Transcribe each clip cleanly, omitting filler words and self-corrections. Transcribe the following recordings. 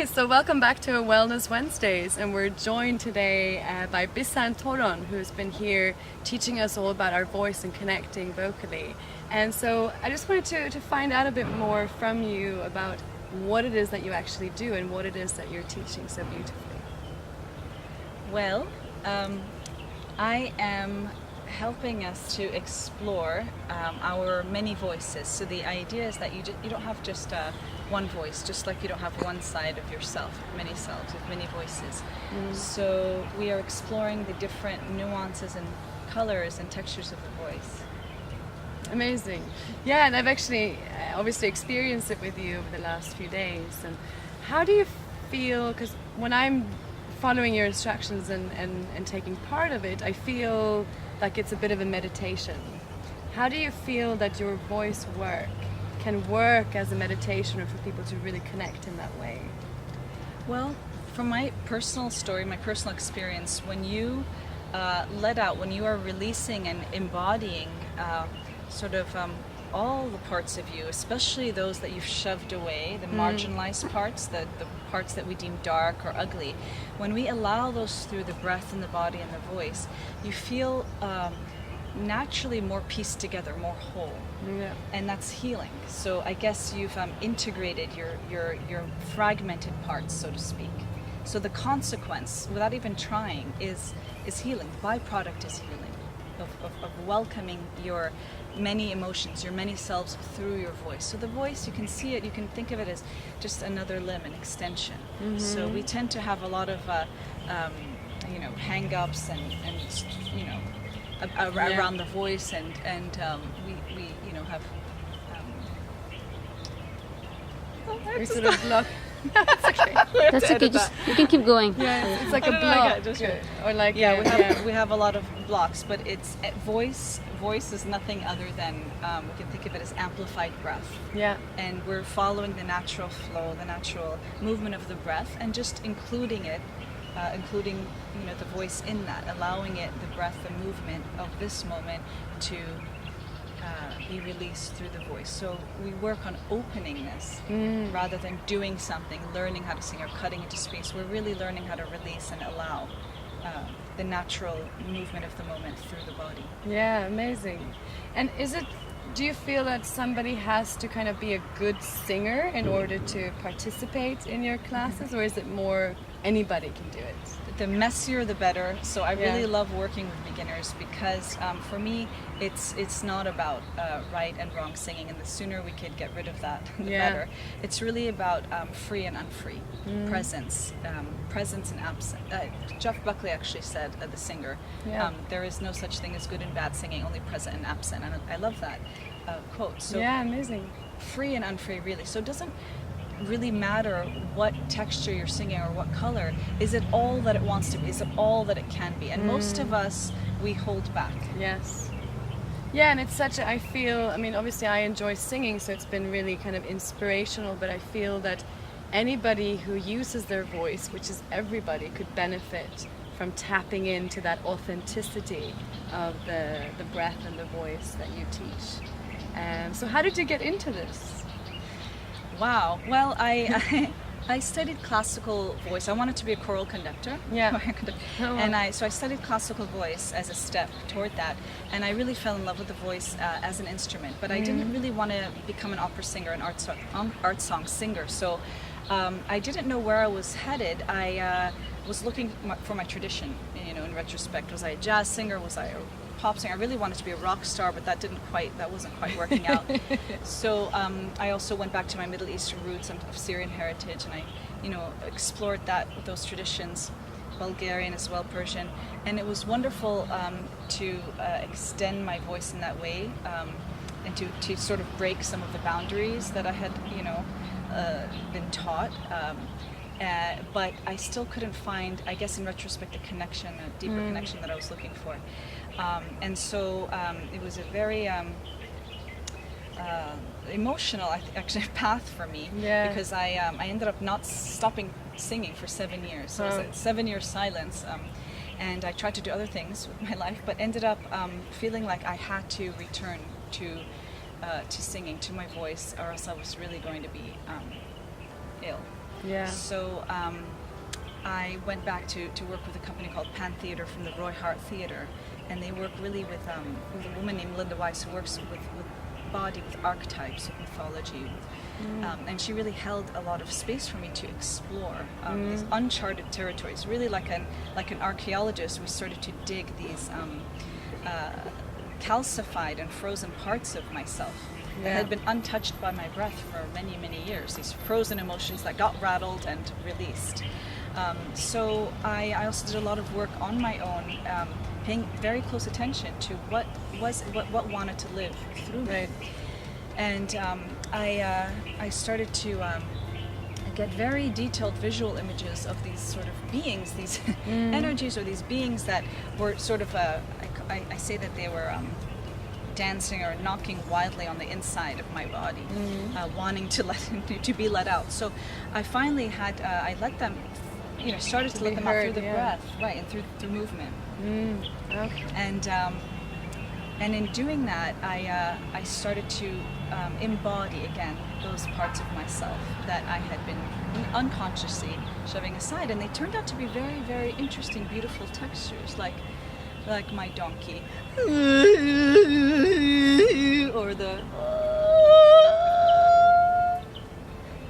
Okay, so welcome back to Wellness Wednesdays, and we're joined today by Bisan Toron, who's been here teaching us all about our voice and connecting vocally. And so I just wanted to find out a bit more from you about what it is that you actually do and what it is that you're teaching so beautifully. Well, I am helping us to explore our many voices. So the idea is that you don't have just one voice, just like you don't have one side of yourself, many selves with many voices. So we are exploring the different nuances and colors and textures of the voice. Amazing. Yeah, and I've actually obviously experienced it with you over the last few days. And how do you feel, because when I'm following your instructions and taking part of it, I feel like it's a bit of a meditation. How do you feel that your voice can work as a meditation or for people to really connect in that way? Well, from my personal story, my personal experience, when you let out, when you are releasing and embodying all the parts of you, especially those that you've shoved away, the marginalized parts, the parts that we deem dark or ugly, when we allow those through the breath and the body and the voice, you feel naturally more pieced together, more whole. Yeah. And that's healing. So I guess you've integrated your fragmented parts, so to speak. So the consequence, without even trying, is healing. The byproduct is healing. Of welcoming your many emotions, your many selves through your voice. So the voice, you can see it, you can think of it as just another limb, an extension. So we tend to have a lot of hang-ups and around the voice, and we have We sort of block. That's okay. That's okay. Just you can keep going. Yeah, it's like a block, or like we have a lot of blocks, but it's voice. Voice is nothing other than we can think of it as amplified breath. Yeah. And we're following the natural flow, the natural movement of the breath, and just including it, including the voice in that, allowing it, the breath, the movement of this moment to be released through the voice. So we work on opening this rather than doing something, learning how to sing or cutting into space. We're really learning how to release and allow the natural movement of the moment through the body. Yeah, amazing. And do you feel that somebody has to kind of be a good singer in order to participate in your classes, or is it more anybody can do it? The messier the better. So I really love working with beginners because for me it's not about right and wrong singing, and the sooner we could get rid of that, the better. It's really about free and unfree, presence and absence. Jeff Buckley actually said, the singer, there is no such thing as good and bad singing, only present and absent, and I love that quote. So amazing. Free and unfree, really. So it doesn't really matter what texture you're singing or what color. Is it all that it wants to be? Is it all that it can be? And most of us, we hold back. Yes. Yeah, and it's I feel, obviously I enjoy singing, so it's been really kind of inspirational, but I feel that anybody who uses their voice, which is everybody, could benefit from tapping into that authenticity of the breath and the voice that you teach. So how did you get into this? Wow. Well, I studied classical voice. I wanted to be a choral conductor. Yeah. And I studied classical voice as a step toward that, and I really fell in love with the voice as an instrument. But I didn't really want to become an opera singer, an art song singer. So I didn't know where I was headed. I was looking for my tradition. In retrospect, was I a jazz singer? Was I a pop singer? I really wanted to be a rock star, but that wasn't quite working out. So I also went back to my Middle Eastern roots. I'm of Syrian heritage, and I explored those traditions, Bulgarian as well, Persian, and it was wonderful to extend my voice in that way, and to sort of break some of the boundaries that I had been taught. But I still couldn't find, I guess in retrospect, a connection, a deeper connection that I was looking for. And so it was a very emotional, actually, path for me, because I ended up not stopping singing for 7 years. So it was a 7-year silence, and I tried to do other things with my life, but ended up feeling like I had to return to singing, to my voice, or else I was really going to be ill. Yeah. So I went back to work with a company called Pan Theatre from the Roy Hart Theatre, and they work really with a woman named Linda Weiss who works with body, with archetypes, with mythology. And she really held a lot of space for me to explore these uncharted territories. Really like an archaeologist, we started to dig these calcified and frozen parts of myself that had been untouched by my breath for many, many years. These frozen emotions that got rattled and released. So I also did a lot of work on my own, paying very close attention to what wanted to live through me. Right. And I started to get very detailed visual images of these sort of beings, these energies, or these beings that were sort of I say that they were dancing or knocking wildly on the inside of my body, wanting to be let out. So I finally had I let them, started to let them out through the breath, right, and through movement. Okay. And in doing that, I started to embody again those parts of myself that I had been unconsciously shoving aside, and they turned out to be very, very interesting, beautiful textures, like my donkey, or the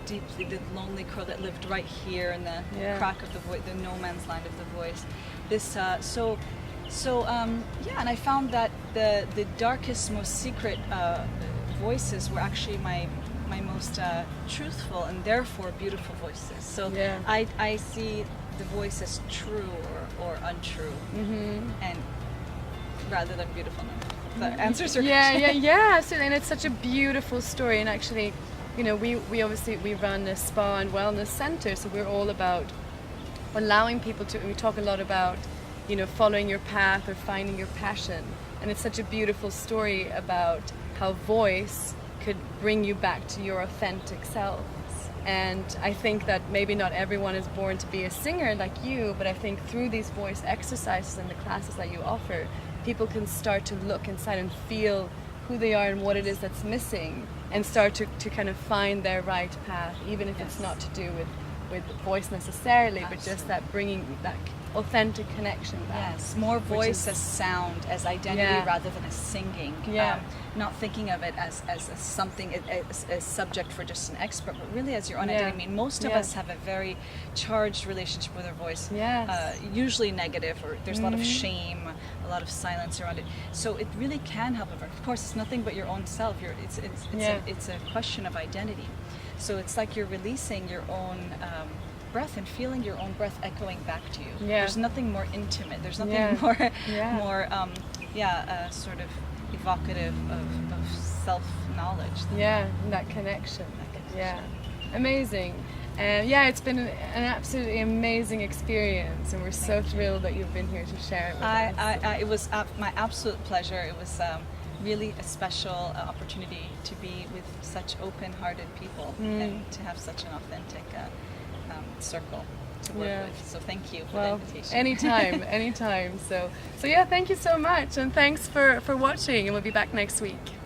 deeply the lonely crow that lived right here in the crack of the voice, the no man's land of the voice. This and I found that the darkest, most secret voices were actually my most truthful and therefore beautiful voices. So I see the voice as true or untrue, and rather than beautiful. That answers your question. Yeah, absolutely. And it's such a beautiful story. And actually, we obviously run a spa and wellness center, so we're all about allowing people to. We talk a lot about following your path or finding your passion, and it's such a beautiful story about how voice could bring you back to your authentic self. And I think that maybe not everyone is born to be a singer like you, but I think through these voice exercises and the classes that you offer, people can start to look inside and feel who they are and what it is that's missing, and start to kind of find their right path, even if it's not to do with voice necessarily, but just that bringing that authentic connection back. Yes, more voice as sound, as identity rather than as singing. Not thinking of it as something, as subject for just an expert, but really as your own identity. I mean, most of us have a very charged relationship with our voice, usually negative, or there's a lot of shame, a lot of silence around it. So it really can help. Of course, it's nothing but your own self. It's a question of identity. So it's like you're releasing your own breath and feeling your own breath echoing back to you. There's nothing more intimate. There's nothing more sort of evocative of self-knowledge. That connection. Amazing. And it's been an absolutely amazing experience, and we're so thrilled that you've been here to share it with us. It was my absolute pleasure. It was really a special opportunity to be with such open-hearted people and to have such an authentic circle to work with. So thank you for the invitation. Anytime. So thank you so much, and thanks for watching, and we'll be back next week.